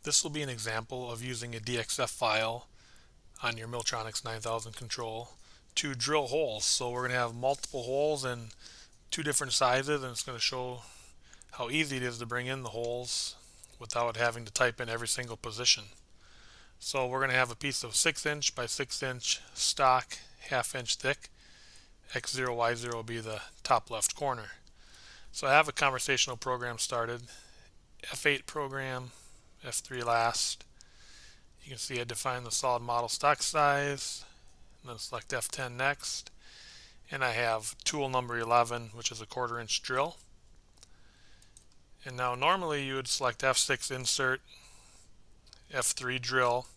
This will be an example of using a DXF file on your Milltronics 9000 control to drill holes. So we're going to have multiple holes in two different sizes, and it's going to show how easy it is to bring in the holes without having to type in every single position. So we're going to have a piece of 6" by 6" stock, 1/2 inch thick. X0, Y0 will be the top left corner. So I have a conversational program started. F8 program, F3 last. You can see I define the solid model stock size, and then select F10 next. And I have tool number 11, which is a 1/4 inch drill. And now normally you would select F6 insert, F3 drill,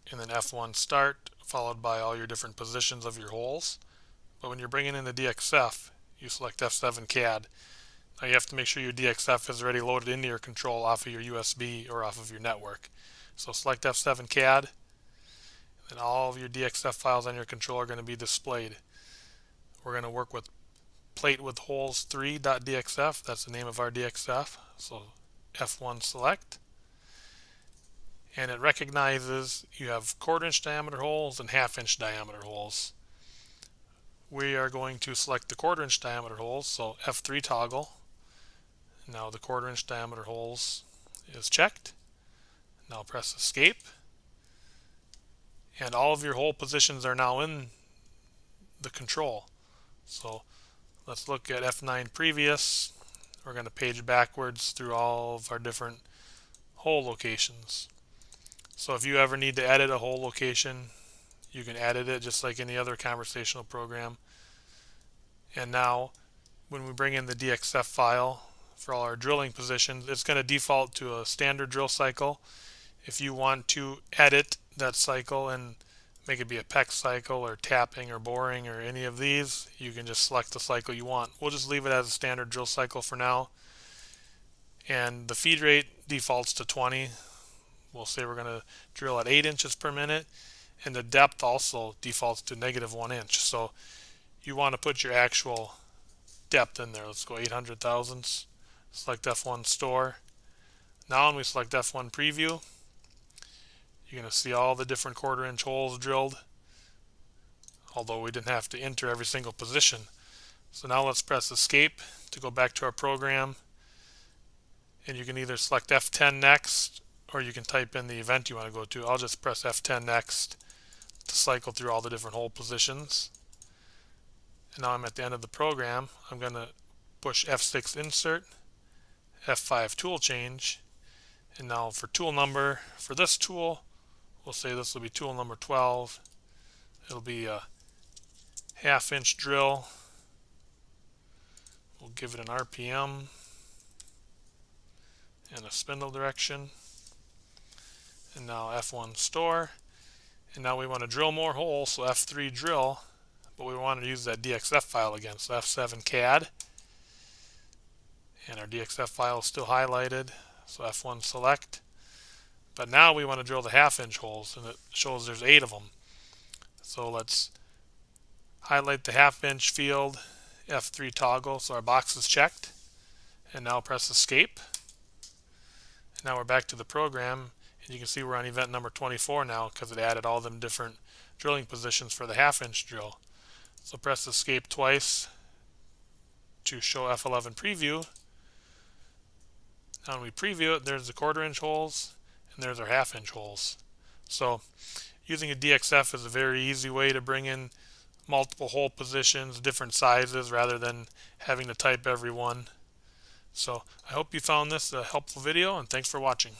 and then F1 start, followed by all your different positions of your holes. But when you're bringing in the DXF, you select F7 CAD. Now you have to make sure your DXF is already loaded into your control off of your USB or off of your network. So select F7 CAD, and all of your DXF files on your control are going to be displayed. We're going to work with plate with holes 3.dxf. That's the name of our DXF. So F1 select, and it recognizes you have 1/4 inch diameter holes and 1/2 inch diameter holes. We are going to select the 1/4 inch diameter holes, so F3 toggle. Now the 1/4 inch diameter holes is checked. Now press escape, and all of your hole positions are now in the control. So let's look at F9 previous. We're going to page backwards through all of our different hole locations. So if you ever need to edit a hole location, you can edit it just like any other conversational program. And now when we bring in the DXF file for all our drilling positions, it's going to default to a standard drill cycle. If you want to edit that cycle and make it be a PEX cycle or tapping or boring or any of these, you can just select the cycle you want. We'll just leave it as a standard drill cycle for now. And the feed rate defaults to 20. We'll say we're going to drill at 8 inches per minute, and the depth also defaults to -1 inch. So you want to put your actual depth in there. Let's go 800 thousandths. Select F1 store. Now when we select F1 preview, you're going to see all the different 1/4 inch holes drilled, although we didn't have to enter every single position. So now let's press escape to go back to our program, and you can either select F10 next, or you can type in the event you want to go to. I'll just press F10 next to cycle through all the different hole positions. And now I'm at the end of the program. I'm going to push F6 insert, F5 tool change, and now for tool number, for this tool, we'll say this will be tool number 12. It'll be a 1/2 inch drill. We'll give it an RPM and a spindle direction. And now F1 store. And now we want to drill more holes, so F3 drill, but we want to use that DXF file again, so F7 CAD. And our DXF file is still highlighted, so F1 select. But now we want to drill the 1/2 inch holes, and it shows there's 8 of them. So let's highlight the 1/2 inch field, F3 toggle, so our box is checked. And now press escape. And now we're back to the program, and you can see we're on event number 24 now because it added all them different drilling positions for the 1/2 inch drill. So press escape twice to show F11 preview. Now when we preview it, there's the 1/4 inch holes, and there's our 1/2 inch holes. So using a DXF is a very easy way to bring in multiple hole positions, different sizes, rather than having to type every one. So I hope you found this a helpful video, and thanks for watching.